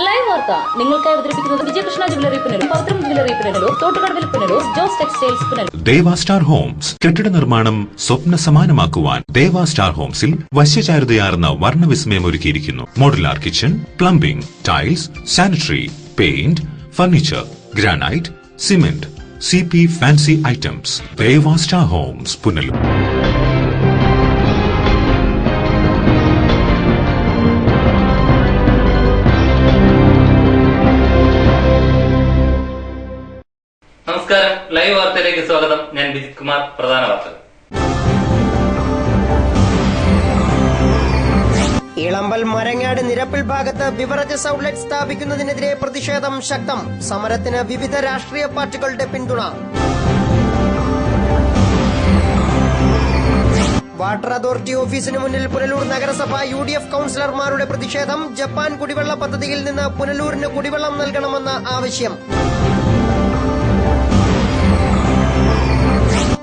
Live വാർത്ത നിങ്ങൾക്കായി അവതരിപ്പിക്കുന്നത് വിജയകൃഷ്ണ ജ്വല്ലറി പുനലൂർ, പവിത്രം ജ്വല്ലറി പുനലൂർ, തോട്ടുകടവിൽ പുനലൂർ, ജോസ് ടെക്സ്റ്റൈൽസ് പുനലൂർ. ദേവ സ്റ്റാർ ഹോംസ് കെട്ടിട നിർമ്മാണം സ്വപ്ന സമാനമാക്കുവാൻ ദേവ സ്റ്റാർ ഹോംസിൽ വശ്യചാരുതയാർന്ന വർണ്ണവിസ്മയം ഒരുക്കിയിരിക്കുന്നു. Modular kitchen, plumbing, tiles, sanitary, paint, furniture, granite, cement, CP fancy items. Deva star homes Punalur. നമസ്കാരം, ലൈവ് വാർത്തയിലേക്ക് സ്വാഗതം. ഞാൻ ബിജിത് കുമാർ. പ്രധാന വാർത്തകൾ. ഇളമ്പൽ മരങ്ങാട് നിരപ്പിൽ ഭാഗത്ത് ബിവറേജസ് ഔട്ട്ലെറ്റ് സ്ഥാപിക്കുന്നതിനെതിരെ പ്രതിഷേധം ശക്തം. സമരത്തിന് വിവിധ രാഷ്ട്രീയ പാർട്ടികളുടെ പിന്തുണ. വാട്ടർ അതോറിറ്റി ഓഫീസിന് മുന്നിൽ പുനലൂർ നഗരസഭ UDF കൌൺസിലർമാരുടെ പ്രതിഷേധം. ജപ്പാൻ കുടിവെള്ള പദ്ധതിയിൽ നിന്ന് പുനലൂരിന് കുടിവെള്ളം നൽകണമെന്ന ആവശ്യം.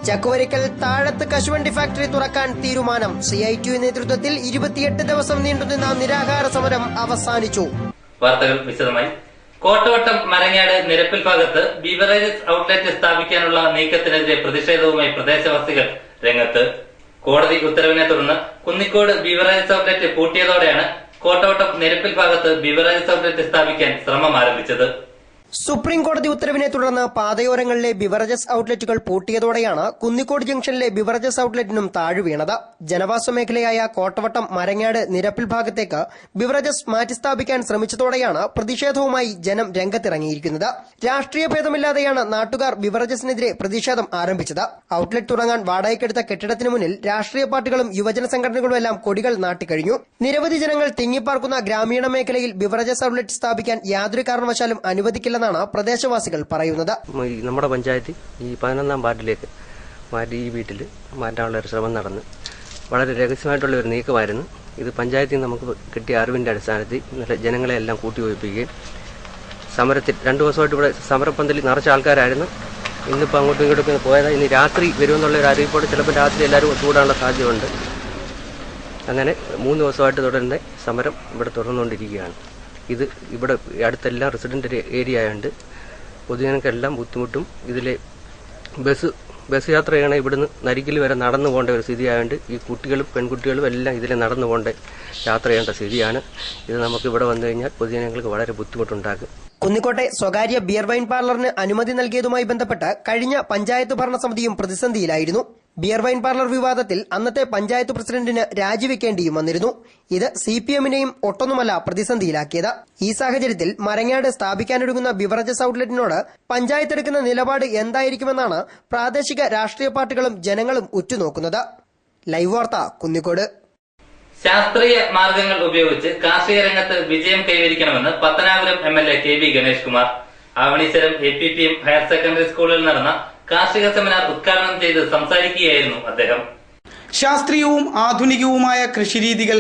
ചക്കുവരിക്കൽ താഴത്ത് കശുവണ്ടി ഫാക്ടറി തുറക്കാൻ തീരുമാനം. CITU നേതൃത്വത്തിൽ 28 ദിവസം നീണ്ടുനിന്ന നിരാഹാര സമരം അവസാനിച്ചു. വാർത്തകൾ വിശദമായി. കോട്ടവട്ടം മരങ്ങാട് നിരപ്പിൽ ഭാഗത്ത് ബീവറേജസ് ഔട്ട്ലെറ്റ് സ്ഥാപിക്കാനുള്ള നീക്കത്തിനെതിരെ പ്രതിഷേധവുമായി പ്രദേശവാസികൾ രംഗത്ത്. കോടതി ഉത്തരവിനെ തുടർന്ന് കുന്നിക്കോട് ബീവറേജസ് ഔട്ട്ലെറ്റ് പൂട്ടിയതോടെയാണ് കോട്ടവട്ടം നിരപ്പിൽ ഭാഗത്ത് ബീവറേജസ് ഔട്ട്ലെറ്റ് സ്ഥാപിക്കാൻ ശ്രമം ആരംഭിച്ചത്. സുപ്രീം കോടതി ഉത്തരവിനെ തുടർന്ന് പാതയോരങ്ങളിലെ ബിവറേജസ് ഔട്ട്ലെറ്റുകൾ പൂട്ടിയതോടെയാണ് കുന്നിക്കോട് ജംഗ്ഷനിലെ ബിവറേജസ് ഔട്ട്ലെറ്റിനും താഴ്വീണത്. ജനവാസ മേഖലയായ കോട്ടവട്ടം മരങ്ങാട് നിരപ്പിൽ ഭാഗത്തേക്ക് ബിവറേജസ് മാറ്റിസ്ഥാപിക്കാൻ ശ്രമിച്ചതോടെയാണ് പ്രതിഷേധവുമായി ജനം രംഗത്തിറങ്ങിയിരിക്കുന്നത്. രാഷ്ട്രീയ ഭേദമില്ലാതെയാണ് നാട്ടുകാർ ബിവറേജസിനെതിരെ പ്രതിഷേധം ആരംഭിച്ചത്. ഔട്ട്ലെറ്റ് തുടങ്ങാൻ വാടകയ്ക്കെടുത്ത കെട്ടിടത്തിന് മുന്നിൽ രാഷ്ട്രീയ പാർട്ടികളും യുവജന സംഘടനകളുമെല്ലാം കൊടികൾ നാട്ടിക്കഴിഞ്ഞു. നിരവധി ജനങ്ങൾ തിങ്ങിപ്പാർക്കുന്ന ഗ്രാമീണ മേഖലയിൽ ബിവറേജസ് ഔട്ട്ലെറ്റ് സ്ഥാപിക്കാൻ യാതൊരു കാരണവശാലും അനുവദിക്കില്ല ാണ് പ്രദേശവാസികൾ പറയുന്നത്. നമ്മുടെ പഞ്ചായത്തിൽ ഈ 11ാം വാർഡിലേക്ക് മാറ്റി ഈ വീട്ടിൽ മാറ്റാനുള്ള ഒരു ശ്രമം നടന്ന് വളരെ രഹസ്യമായിട്ടുള്ള ഒരു നീക്കമായിരുന്നു ഇത്. പഞ്ചായത്തിൽ നിന്ന് നമുക്ക് കിട്ടിയ അറിവിന്റെ അടിസ്ഥാനത്തിൽ ഇന്നലെ ജനങ്ങളെ എല്ലാം കൂട്ടിയോജിപ്പിക്കുകയും സമരത്തിൽ 2 ദിവസമായിട്ട് ഇവിടെ സമരപ്പന്തലിൽ നിറച്ച ആൾക്കാരായിരുന്നു. ഇന്നിപ്പോൾ അങ്ങോട്ടും ഇങ്ങോട്ടും പോയതാ. ഇനി രാത്രി വരുമെന്നുള്ള ഒരു അറിയിപ്പോടെ ചിലപ്പോൾ രാത്രി എല്ലാവരും ഒത്തുകൂടാനുള്ള സാധ്യതയുണ്ട്. അങ്ങനെ 3 ദിവസമായിട്ട് തുടരുന്ന സമരം ഇവിടെ തുടർന്നുകൊണ്ടിരിക്കുകയാണ്. ഇത് ഇവിടെ അടുത്തെല്ലാം റെസിഡന്റ് ഏരിയ ആയതുകൊണ്ട് പൊതുജനങ്ങൾക്കെല്ലാം ബുദ്ധിമുട്ടും. ഇതിലെ ബസ് യാത്ര ചെയ്യണ ഇവിടുന്ന് നരിക്കിൽ വരെ നടന്നു പോകേണ്ട ഒരു സ്ഥിതി ആയതുകൊണ്ട് ഈ കുട്ടികളും പെൺകുട്ടികളും എല്ലാം ഇതിലെ നടന്നു പോകേണ്ട യാത്ര ചെയ്യേണ്ട സ്ഥിതിയാണ്. ഇത് നമുക്ക് ഇവിടെ വന്നു കഴിഞ്ഞാൽ പൊതുജനങ്ങൾക്ക് വളരെ ബുദ്ധിമുട്ടുണ്ടാക്കും. കുന്നിക്കോട്ടെ സ്വകാര്യ ബിയർ വൈൻ പാർലറിന് അനുമതി നൽകിയതുമായി ബന്ധപ്പെട്ട് കഴിഞ്ഞ പഞ്ചായത്ത് ഭരണസമിതിയും പ്രതിസന്ധിയിലായിരുന്നു. ബിയർ വൈൻ പാർലർ വിവാദത്തിൽ അന്നത്തെ പഞ്ചായത്ത് പ്രസിഡന്റിന് രാജിവെക്കേണ്ടിയും വന്നിരുന്നു. ഇത് CPMനെയും ഒട്ടൊന്നുമല്ല പ്രതിസന്ധിയിലാക്കിയത്. ഈ സാഹചര്യത്തിൽ മരങ്ങാട് സ്ഥാപിക്കാനൊരുങ്ങുന്ന ബിവറേജസ് ഔട്ട്ലെറ്റിനോട് പഞ്ചായത്ത് എടുക്കുന്ന നിലപാട് എന്തായിരിക്കുമെന്നാണ് പ്രാദേശിക രാഷ്ട്രീയ പാർട്ടികളും ജനങ്ങളും ഉറ്റുനോക്കുന്നത്. ലൈവ് വാർത്ത, കുന്നിക്കോട്. ശാസ്ത്രീയ മാർഗങ്ങൾ ഉപയോഗിച്ച് കാർഷിക രംഗത്ത് വിജയം കൈവരിക്കണമെന്ന് Pathanapuram MLA KB Ganesh Kumar. Avaneeswaram APPM higher secondary സ്കൂളിൽ നടന്ന കാർഷിക സെമിനാർ ഉദ്ഘാടനം ചെയ്ത് സംസാരിക്കുകയായിരുന്നു അദ്ദേഹം. ശാസ്ത്രീയവും ആധുനികവുമായ കൃഷിരീതികൾ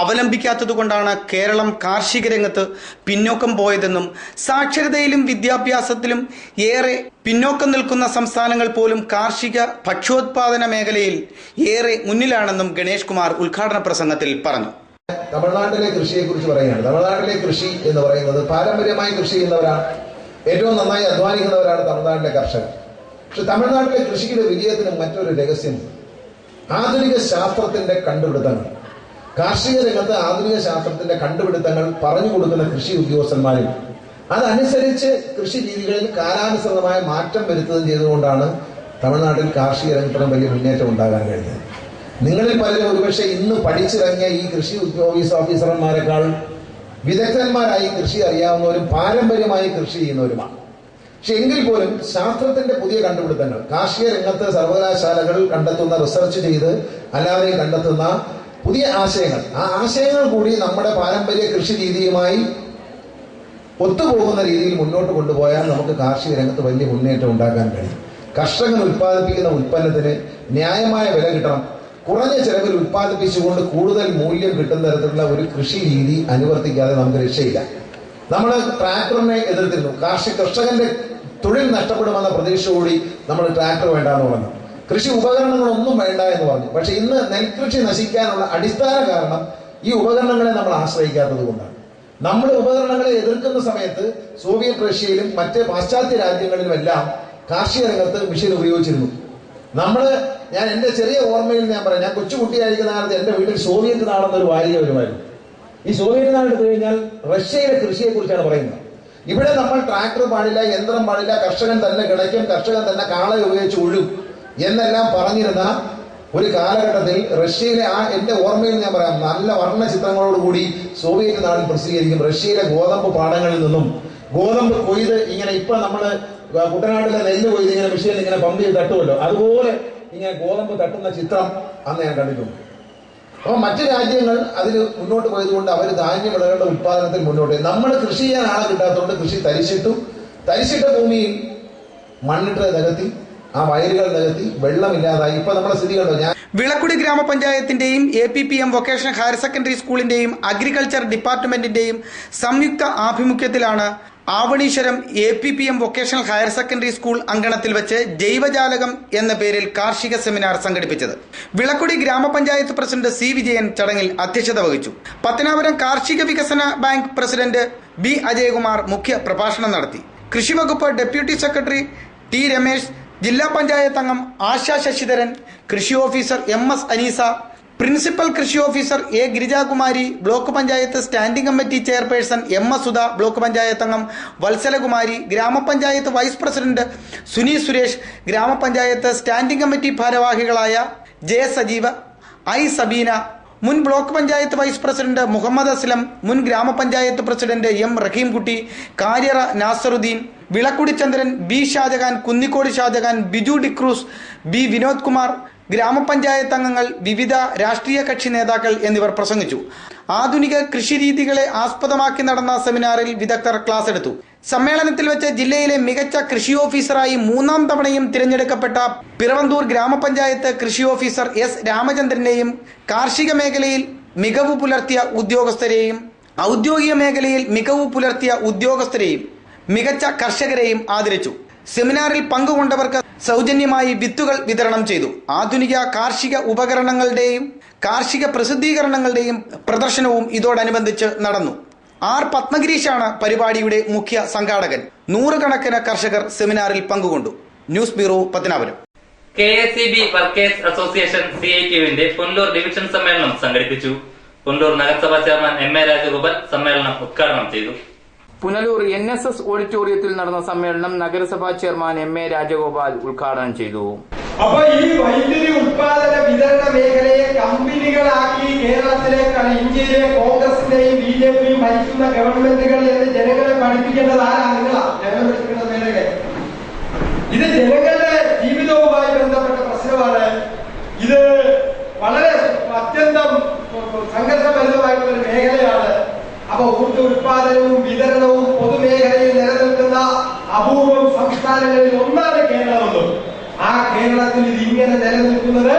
അവലംബിക്കാത്തതുകൊണ്ടാണ് കേരളം കാർഷിക രംഗത്ത് പിന്നോക്കം പോയതെന്നും സാക്ഷരതയിലും വിദ്യാഭ്യാസത്തിലും ഏറെ പിന്നോക്കം നിൽക്കുന്ന സംസ്ഥാനങ്ങൾ പോലും കാർഷിക ഭക്ഷ്യോത്പാദന മേഖലയിൽ ഏറെ മുന്നിലാണെന്നും ഗണേഷ് കുമാർ ഉദ്ഘാടന പ്രസംഗത്തിൽ പറഞ്ഞു. തമിഴ്നാട്ടിലെ കൃഷിയെക്കുറിച്ച് പറയുകയാണ്. തമിഴ്നാട്ടിലെ കൃഷി എന്ന് പറയുന്നത് പാരമ്പര്യമായി കൃഷി ചെയ്യുന്നവരാണ്, ഏറ്റവും നന്നായി അധ്വാനിക്കുന്നവരാണ് തമിഴ്നാട്ടിലെ കർഷകർ. പക്ഷെ തമിഴ്നാട്ടിലെ കൃഷിയുടെ വിജയത്തിന് മറ്റൊരു രഹസ്യമുണ്ട്. ആധുനിക ശാസ്ത്രത്തിന്റെ കണ്ടുപിടുത്തങ്ങൾ, കാർഷിക രംഗത്ത് ആധുനിക ശാസ്ത്രത്തിന്റെ കണ്ടുപിടുത്തങ്ങൾ പറഞ്ഞു കൊടുക്കുന്ന കൃഷി ഉദ്യോഗസ്ഥന്മാരും അതനുസരിച്ച് കൃഷി രീതികളിൽ കാലാനുസൃതമായ മാറ്റം വരുത്തുകയും ചെയ്തുകൊണ്ടാണ് തമിഴ്നാട്ടിൽ കാർഷിക രംഗത്തിന് വലിയ മുന്നേറ്റം ഉണ്ടാകാൻ കഴിഞ്ഞത്. നിങ്ങളിൽ പലരും ഒരുപക്ഷെ ഇന്ന് പഠിച്ചിറങ്ങിയ ഈ കൃഷി ഓഫീസർമാരെക്കാൾ വിദഗ്ധന്മാരായി കൃഷി അറിയാവുന്നവരും പാരമ്പര്യമായി കൃഷി ചെയ്യുന്നവരുമാണ്. പക്ഷെ എങ്കിൽ പോലും ശാസ്ത്രത്തിന്റെ പുതിയ കണ്ടുപിടുത്തങ്ങൾ, കാർഷിക രംഗത്ത് സർവകലാശാലകൾ കണ്ടെത്തുന്ന, റിസർച്ച് ചെയ്ത് അല്ലാതെ കണ്ടെത്തുന്ന പുതിയ ആശയങ്ങൾ, ആ ആശയങ്ങൾ കൂടി നമ്മുടെ പാരമ്പര്യ കൃഷി രീതിയുമായി ഒത്തുപോകുന്ന രീതിയിൽ മുന്നോട്ട് കൊണ്ടുപോയാൽ നമുക്ക് കാർഷിക രംഗത്ത് വലിയ മുന്നേറ്റം ഉണ്ടാക്കാൻ കഴിയും. കർഷകൻ ഉൽപ്പാദിപ്പിക്കുന്ന ഉൽപ്പന്നത്തിന് ന്യായമായ വില കിട്ടണം. കുറഞ്ഞ ചെലവിൽ ഉൽപ്പാദിപ്പിച്ചുകൊണ്ട് കൂടുതൽ മൂല്യം കിട്ടുന്ന തരത്തിലുള്ള ഒരു കൃഷി രീതി അനുവർത്തിക്കാതെ നമുക്ക് രക്ഷയില്ല. നമ്മൾ ട്രാക്ടറിനെ എതിർത്തിരുന്നു. കർഷകന്റെ തൊഴിൽ നഷ്ടപ്പെടുമെന്ന പ്രതീക്ഷയോടി നമ്മൾ ട്രാക്ടർ വേണ്ടാന്ന് പറഞ്ഞു. കൃഷി ഉപകരണങ്ങളൊന്നും വേണ്ട എന്ന് പറഞ്ഞു. പക്ഷെ ഇന്ന് നെൽകൃഷി നശിക്കാനുള്ള അടിസ്ഥാന കാരണം ഈ ഉപകരണങ്ങളെ നമ്മൾ ആശ്രയിക്കാത്തത് കൊണ്ടാണ്. നമ്മൾ ഉപകരണങ്ങളെ എതിർക്കുന്ന സമയത്ത് സോവിയറ്റ് റഷ്യയിലും മറ്റ് പാശ്ചാത്യ രാജ്യങ്ങളിലുമെല്ലാം കാർഷിക രംഗത്ത് മെഷീൻ ഉപയോഗിച്ചിരുന്നു. ഞാൻ എന്റെ ചെറിയ ഓർമ്മയിൽ ഞാൻ പറയാം, ഞാൻ കൊച്ചുകുട്ടിയായിരിക്കുന്ന കാലത്ത് എന്റെ വീട്ടിൽ സോവിയറ്റ് നാടെന്നൊരു വാരിക വരുമായിരുന്നു. ഈ സോവിയറ്റ് നാട് എടുത്തു കഴിഞ്ഞാൽ റഷ്യയിലെ കൃഷിയെ കുറിച്ചാണ് പറയുന്നത്. ഇവിടെ നമ്മൾ ട്രാക്ടർ പാടില്ല, യന്ത്രം പാടില്ല, കർഷകൻ തന്നെ കിടക്കും, കർഷകൻ തന്നെ കാളയെ ഉപയോഗിച്ച് ഉഴും എന്നെല്ലാം പറഞ്ഞിരുന്ന ഒരു കാലഘട്ടത്തിൽ റഷ്യയിലെ എന്റെ ഓർമ്മയിൽ ഞാൻ പറയാം, നല്ല വർണ്ണ ചിത്രങ്ങളോടുകൂടി സോവിയറ്റ് നാടിൽ പ്രസിദ്ധീകരിക്കും. റഷ്യയിലെ ഗോതമ്പ് പാടങ്ങളിൽ നിന്നും ഗോതമ്പ് കൊയ്ത് ഇങ്ങനെ ഇപ്പൊ നമ്മള് കുട്ടനാട്ടിലെ നെല്ല് കൊയ്ത് ഇങ്ങനെ മെഷീൻ ഇങ്ങനെ പമ്പ് ചെയ്ത് തട്ടുമല്ലോ, അതുപോലെ ഇങ്ങനെ ഗോതമ്പ് തട്ടുന്ന ചിത്രം അന്ന് ഞാൻ കണ്ടിട്ടുണ്ട്. അപ്പൊ മറ്റു രാജ്യങ്ങൾ അതിൽ മുന്നോട്ട് പോയതുകൊണ്ട് അവർ ധാന്യവിളകളുടെ ഉത്പാദനത്തിൽ മുന്നോട്ട്. നമ്മൾ കൃഷി ചെയ്യാൻ ആളെ കിട്ടാത്തതുകൊണ്ട് കൃഷി തരിശിട്ട ഭൂമിയിൽ മണ്ണിട്ട് നികത്തി, ആ വയലുകൾ നികത്തി, വെള്ളമില്ലാതായി. ഇപ്പൊ നമ്മുടെ സ്ഥിതി കണ്ടോ? വിളക്കുടി ഗ്രാമപഞ്ചായത്തിന്റെയും APPM വൊക്കേഷണൽ ഹയർ സെക്കൻഡറി സ്കൂളിന്റെയും അഗ്രികൾച്ചർ ഡിപ്പാർട്ട്മെന്റിന്റെയും സംയുക്ത ആഭിമുഖ്യത്തിലാണ് Avaneeswaram APPM vocational higher secondary school അങ്കണത്തിൽ വെച്ച് ജൈവജാലകം എന്ന പേരിൽ കാർഷിക സെമിനാർ സംഘടിപ്പിച്ചത്. വിളക്കുടി ഗ്രാമപഞ്ചായത്ത് പ്രസിഡന്റ് C. വിജയൻ ചടങ്ങിൽ അധ്യക്ഷത വഹിച്ചു. പത്തനാപുരം കാർഷിക വികസന ബാങ്ക് പ്രസിഡന്റ് B. അജയകുമാർ മുഖ്യ പ്രഭാഷണം നടത്തി. കൃഷിവകുപ്പ് ഡെപ്യൂട്ടി സെക്രട്ടറി T. രമേശ്, ജില്ലാ പഞ്ചായത്ത് അംഗം ആശ ശശിധരൻ, കൃഷി ഓഫീസർ MS അനീസ, പ്രിൻസിപ്പൽ കൃഷി officer A. Girijakumari, block panchayat standing committee chairperson MS Sudha, block panchayat അംഗം വത്സലകുമാരി, ഗ്രാമപഞ്ചായത്ത് വൈസ് പ്രസിഡന്റ് സുനി സുരേഷ്, ഗ്രാമപഞ്ചായത്ത് സ്റ്റാൻഡിംഗ് കമ്മിറ്റി ഭാരവാഹികളായ J. സജീവ, I. സബീന, മുൻ block panchayat vice president Muhammad Aslam, മുൻ ഗ്രാമപഞ്ചായത്ത് president M. Rahimkutty, Kariyara Nasaruddin, Vilakkudi Chandran, B. Shajahan, Kunnicode Shajahan, Biju D'Cruz, B. Vinod Kumar, ഗ്രാമപഞ്ചായത്ത് അംഗങ്ങൾ, വിവിധ രാഷ്ട്രീയ കക്ഷി നേതാക്കൾ എന്നിവർ പ്രസംഗിച്ചു. ആധുനിക കൃഷിരീതികളെ ആസ്പദമാക്കി നടന്ന സെമിനാറിൽ വിദഗ്ധർ ക്ലാസ് എടുത്തു. സമ്മേളനത്തിൽ വെച്ച് ജില്ലയിലെ മികച്ച കൃഷി ഓഫീസറായി 3ാം തവണയും തിരഞ്ഞെടുക്കപ്പെട്ട പിറവന്തൂർ ഗ്രാമപഞ്ചായത്ത് കൃഷി ഓഫീസർ S. രാമചന്ദ്രനെയും കാർഷിക മേഖലയിൽ മികവ് പുലർത്തിയ ഉദ്യോഗസ്ഥരെയും ഔദ്യോഗിക മേഖലയിൽ മികവ് പുലർത്തിയ ഉദ്യോഗസ്ഥരെയും മികച്ച കർഷകരെയും ആദരിച്ചു. സെമിനാറിൽ പങ്കുകൊണ്ടവർക്ക് സൗജന്യമായി വിത്തുകൾ വിതരണം ചെയ്തു. ആധുനിക കാർഷിക ഉപകരണങ്ങളുടെയും കാർഷിക പ്രസിദ്ധീകരണങ്ങളുടെയും പ്രദർശനവും ഇതോടനുബന്ധിച്ച് നടന്നു. R. പത്മഗിരീഷാണ് പരിപാടിയുടെ മുഖ്യ സംഘാടകൻ. 100 കണക്കിന് കർഷകർ സെമിനാറിൽ പങ്കുകൊണ്ടു. News bureau, Pathanapuram. KSEB workers association CITUവിന്റെ പുനലൂർ ഡിവിഷൻ സമ്മേളനം സംഘടിപ്പിച്ചു. പുനലൂർ നഗരസഭാ ചെയർമാൻ MA രാജഗോപാൽ സമ്മേളനം ഉദ്ഘാടനം ചെയ്തു. പുനലൂർ NSS ഓഡിറ്റോറിയത്തിൽ നടന്ന സമ്മേളനം നഗരസഭാ ചെയർമാൻ MA രാജഗോപാൽ ഉദ്ഘാടനം ചെയ്തു. അപ്പൊ ഈ വൈദ്യുതി ഉത്പാദന വിതരണ മേഖലയെ കമ്പനികളാക്കി കേരളത്തിലേക്കാണ് ഇന്ത്യയിലെ കോൺഗ്രസിന്റെയും BJPയും ഭരിക്കുന്ന ഗവൺമെന്റുകൾ എന്ന് ജനങ്ങളെ പഠിപ്പിക്കേണ്ടത് ആരാ? നിങ്ങളാ ജനങ്ങളെ പഠിപ്പിക്കേണ്ട മേഖല. ഇത് ജനങ്ങളുടെ ജീവിതവുമായി ബന്ധപ്പെട്ട പ്രശ്നമാണ്. ഇത് വളരെ അത്യന്തം സംഘർഷഭരിതമായിട്ടുള്ള ഒരു മേഖലയാണ്. അപ്പൊ ഊർജ്ജ ഉത്പാദനവും വിതരണവും പൊതുമേഖലയിൽ നിലനിൽക്കുന്ന അപൂർവം സംസ്ഥാനങ്ങളിൽ ഒന്നാണ് കേരളമെന്നും ആ കേരളത്തിൽ ഇത് ഇങ്ങനെ നിലനിൽക്കുന്നത്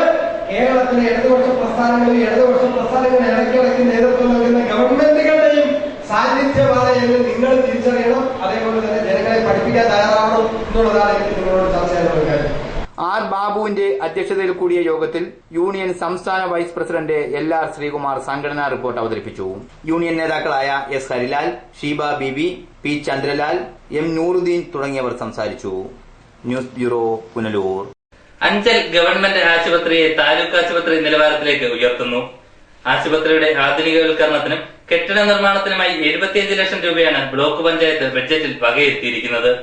കേരളത്തിലെ ഇടതുപക്ഷ പ്രസ്ഥാനങ്ങളിൽ ഇടയ്ക്കിടയ്ക്ക് നേതൃത്വം നൽകുന്ന ഗവൺമെന്റുകളുടെയും സാന്നിധ്യമാണ് എന്ന് നിങ്ങൾ തിരിച്ചറിയണം. അതേപോലെ തന്നെ ജനങ്ങളെ പഠിപ്പിക്കാൻ തയ്യാറാവണം എന്നുള്ളതാണ് എനിക്ക് നിങ്ങളോട് ചർച്ച ചെയ്യാനുള്ള കാര്യം. R. ബാബുവിന്റെ അധ്യക്ഷതയിൽ കൂടിയ യോഗത്തിൽ യൂണിയൻ സംസ്ഥാന വൈസ് പ്രസിഡന്റ് LR ശ്രീകുമാർ സംഘടനാ റിപ്പോർട്ട് അവതരിപ്പിച്ചു. യൂണിയൻ നേതാക്കളായ S. ഹരിലാൽ, ഷീബ ബീബി, P. ചന്ദ്രലാൽ, M. നൂറുദ്ദീൻ തുടങ്ങിയവർ സംസാരിച്ചു. News bureau, Punalur. Anchal government ആശുപത്രിയെ താലൂക്ക് ആശുപത്രി നിലവാരത്തിലേക്ക് ഉയർത്തുന്നു. ആശുപത്രിയുടെ ആധുനികവൽക്കരണത്തിനും കെട്ടിട നിർമ്മാണത്തിനുമായി 75 ലക്ഷം രൂപയാണ് ബ്ലോക്ക് പഞ്ചായത്ത് ബഡ്ജറ്റിൽ വകയിരുത്തിയിരിക്കുന്നത്.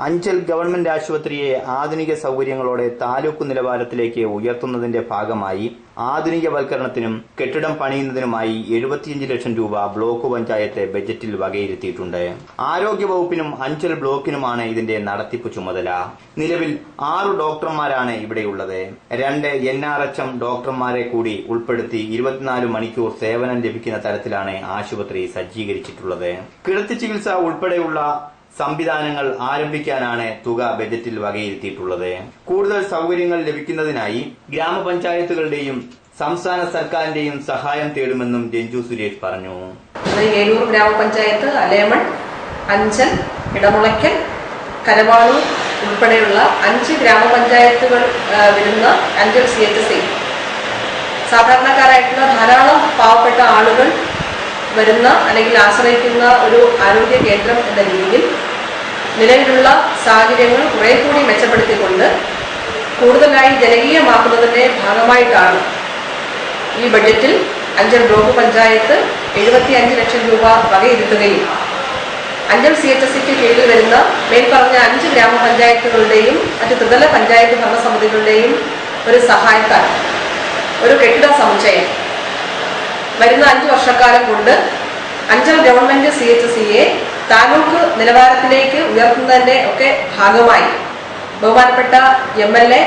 അഞ്ചൽ ഗവൺമെന്റ് ആശുപത്രിയെ ആധുനിക സൗകര്യങ്ങളോടെ താലൂക്ക് നിലവാരത്തിലേക്ക് ഉയർത്തുന്നതിന്റെ ഭാഗമായി ആധുനികവൽക്കരണത്തിനും കെട്ടിടം പണിയുന്നതിനുമായി 75 ലക്ഷം രൂപ ബ്ലോക്ക് പഞ്ചായത്ത് ബജറ്റിൽ വകയിരുത്തിയിട്ടുണ്ട്. ആരോഗ്യ വകുപ്പിനും അഞ്ചൽ ബ്ലോക്കിനുമാണ് ഇതിന്റെ നടത്തിപ്പ് ചുമതല. നിലവിൽ 6 ഡോക്ടർമാരാണ് ഇവിടെയുള്ളത്. 2 NRHM ഡോക്ടർമാരെ കൂടി ഉൾപ്പെടുത്തി 24 മണിക്കൂർ സേവനം ലഭിക്കുന്ന തരത്തിലാണ് ആശുപത്രി സജ്ജീകരിച്ചിട്ടുള്ളത്. കിടത്തി ചികിത്സ ഉൾപ്പെടെയുള്ള സംവിധാനങ്ങൾ ആരംഭിക്കാനാണ് തുക ബജറ്റിൽ വകയിരുത്തിയിട്ടുള്ളത്. കൂടുതൽ സൗകര്യങ്ങൾ ലഭിക്കുന്നതിനായി ഗ്രാമപഞ്ചായത്തുകളുടെയും സംസ്ഥാന സർക്കാരിന്റെയും സഹായം തേടുമെന്നും രഞ്ജു സുരേഷ് പറഞ്ഞു. ഏലൂർ ഗ്രാമപഞ്ചായത്ത്, അലേമൺ, അഞ്ചൽ, ഇടമുളയ്ക്കൽ, കരവാളൂർ ഉൾപ്പെടെയുള്ള 5 ഗ്രാമപഞ്ചായത്തുകൾ വരുന്ന അഞ്ചൽ CHSI സാധാരണക്കാരായിട്ടുള്ള ധാരാളം പാവപ്പെട്ട ആളുകൾ വരുന്ന അല്ലെങ്കിൽ ആശ്രയിക്കുന്ന ഒരു ആരോഗ്യ കേന്ദ്രം എന്ന രീതിയിൽ നിലവിലുള്ള സാഹചര്യങ്ങൾ കുറെ കൂടി മെച്ചപ്പെടുത്തിക്കൊണ്ട് കൂടുതലായി ജനകീയമാക്കുന്നതിന്റെ ഭാഗമായിട്ടാണ് ഈ ബഡ്ജറ്റിൽ അഞ്ചൽ ബ്ലോക്ക് പഞ്ചായത്ത് 75 ലക്ഷം രൂപ വകയിരുത്തുകയും അഞ്ചൽ CHSക്ക് കീഴിൽ വരുന്ന മേൽപ്പറഞ്ഞ 5 ഗ്രാമപഞ്ചായത്തുകളുടെയും മറ്റ് ത്രിതല പഞ്ചായത്ത് ഭരണസമിതികളുടെയും ഒരു സഹായത്താൽ ഒരു കെട്ടിട സമുച്ചയം വരുന്ന 5 വർഷക്കാലം കൊണ്ട് അഞ്ചൽ ഗവൺമെന്റ് CHSയെ താലൂക്ക് നിലവാരത്തിലേക്ക് ഉയർത്തുന്നതിന്റെ ഒക്കെ ഭാഗമായി ബഹുമാനപ്പെട്ട MLA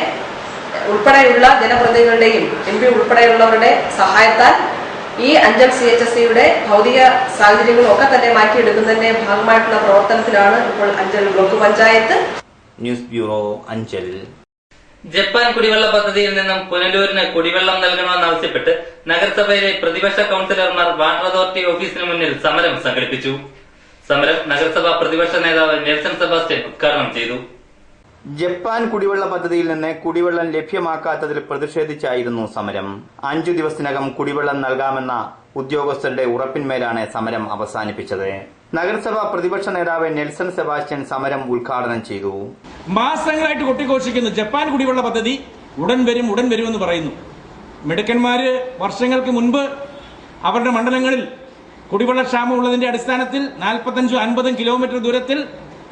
ഉൾപ്പെടെയുള്ള ജനപ്രതിനിധികളുടെയും MP ഉൾപ്പെടെയുള്ളവരുടെ സഹായത്താൽ ഈ അഞ്ചൽ CHSയുടെ ഭൗതിക സാഹചര്യങ്ങളും ഒക്കെ തന്നെ മാറ്റിയെടുക്കുന്നതിന്റെ ഭാഗമായിട്ടുള്ള പ്രവർത്തനത്തിലാണ് ഇപ്പോൾ Anchal block panchayat. News bureau, Anchal. Japan കുടിവെള്ള പദ്ധതിയിൽ നിന്നും പുനലൂരിന് കുടിവെള്ളം നൽകണമെന്നാവശ്യപ്പെട്ട് നഗരസഭയിലെ പ്രതിപക്ഷ കൌൺസിലർമാർ വാട്ടർ അതോറിറ്റി ഓഫീസിന് മുന്നിൽ സമരം സംഘടിപ്പിച്ചു. സമരം നഗരസഭാ പ്രതിപക്ഷ നേതാവ് നെൽസൺ സെബാസ്റ്റ്യൻ ഉദ്ഘാടനം ചെയ്തു. ജപ്പാൻ കുടിവെള്ള പദ്ധതിയിൽ നിന്ന് കുടിവെള്ളം ലഭ്യമാക്കാത്തതിൽ പ്രതിഷേധിച്ചായിരുന്നു സമരം. 5 ദിവസത്തിനകം കുടിവെള്ളം നൽകാമെന്ന ഉദ്യോഗസ്ഥരുടെ ഉറപ്പിന്മേലാണ് സമരം അവസാനിപ്പിച്ചത്. നഗരസഭാ പ്രതിപക്ഷ നേതാവ് നെൽസൺ സെബാസ്റ്റ്യൻ സമരം ഉദ്ഘാടനം ചെയ്തു. മാസങ്ങളായിട്ട് കൊട്ടിഘോഷിക്കുന്നു ജപ്പാൻ കുടിവെള്ള പദ്ധതി ഉടൻ വരുമെന്ന് പറയുന്നു. മിടുക്കന്മാര് വർഷങ്ങൾക്ക് മുൻപ് അവരുടെ മണ്ഡലങ്ങളിൽ കുടിവെള്ള ക്ഷാമം ഉള്ളതിന്റെ അടിസ്ഥാനത്തിൽ 45-50 കിലോമീറ്റർ ദൂരത്തിൽ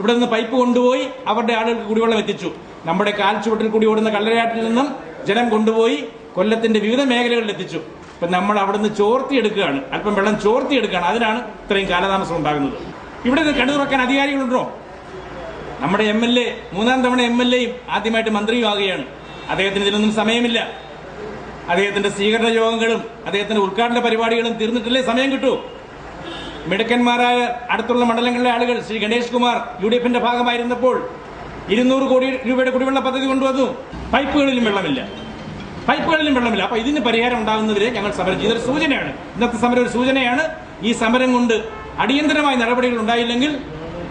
ഇവിടെ നിന്ന് പൈപ്പ് കൊണ്ടുപോയി അവരുടെ ആളുകൾക്ക് കുടിവെള്ളം എത്തിച്ചു. നമ്മുടെ കാൽച്ചുവട്ടിൽ കൂടി ഓടുന്ന കല്ലരയാറ്റിൽ നിന്നും ജലം കൊണ്ടുപോയി കൊല്ലത്തിന്റെ വിവിധ മേഖലകളിൽ എത്തിച്ചു. ഇപ്പൊ നമ്മൾ അവിടുന്ന് ചോർത്തിയെടുക്കുകയാണ്, അല്പം വെള്ളം ചോർത്തിയെടുക്കുകയാണ്. അതിനാണ് ഇത്രയും കാലതാമസം ഉണ്ടാകുന്നത്. ഇവിടെ നിന്ന് കണ്ണു തുറക്കാൻ അധികാരികളുണ്ടോ? നമ്മുടെ MLA 3ാം തവണ MLAയും ആദ്യമായിട്ട് മന്ത്രിയും ആകുകയാണ്. അദ്ദേഹത്തിന് ഇതിനൊന്നും സമയമില്ല. അദ്ദേഹത്തിന്റെ സ്വീകരണ യോഗങ്ങളും അദ്ദേഹത്തിന്റെ ഉദ്ഘാടന പരിപാടികളും തീർന്നിട്ടില്ലേ സമയം കിട്ടൂ. മിടുക്കന്മാരായ അടുത്തുള്ള മണ്ഡലങ്ങളിലെ ആളുകൾ ശ്രീ ഗണേഷ് കുമാർ UDFന്റെ ഭാഗമായിരുന്നപ്പോൾ 200 കോടി രൂപയുടെ കുടിവെള്ള പദ്ധതി കൊണ്ടുവന്നു. പൈപ്പുകളിലും വെള്ളമില്ല. അപ്പൊ ഇതിന് പരിഹാരം ഉണ്ടാകുന്നവരെ ഞങ്ങൾ സമരം ചെയ്തൊരു സൂചനയാണ്. ഇന്നത്തെ സമരം ഒരു സൂചനയാണ്. ഈ സമരം കൊണ്ട് അടിയന്തരമായ നടപടികൾ ഉണ്ടായില്ലെങ്കിൽ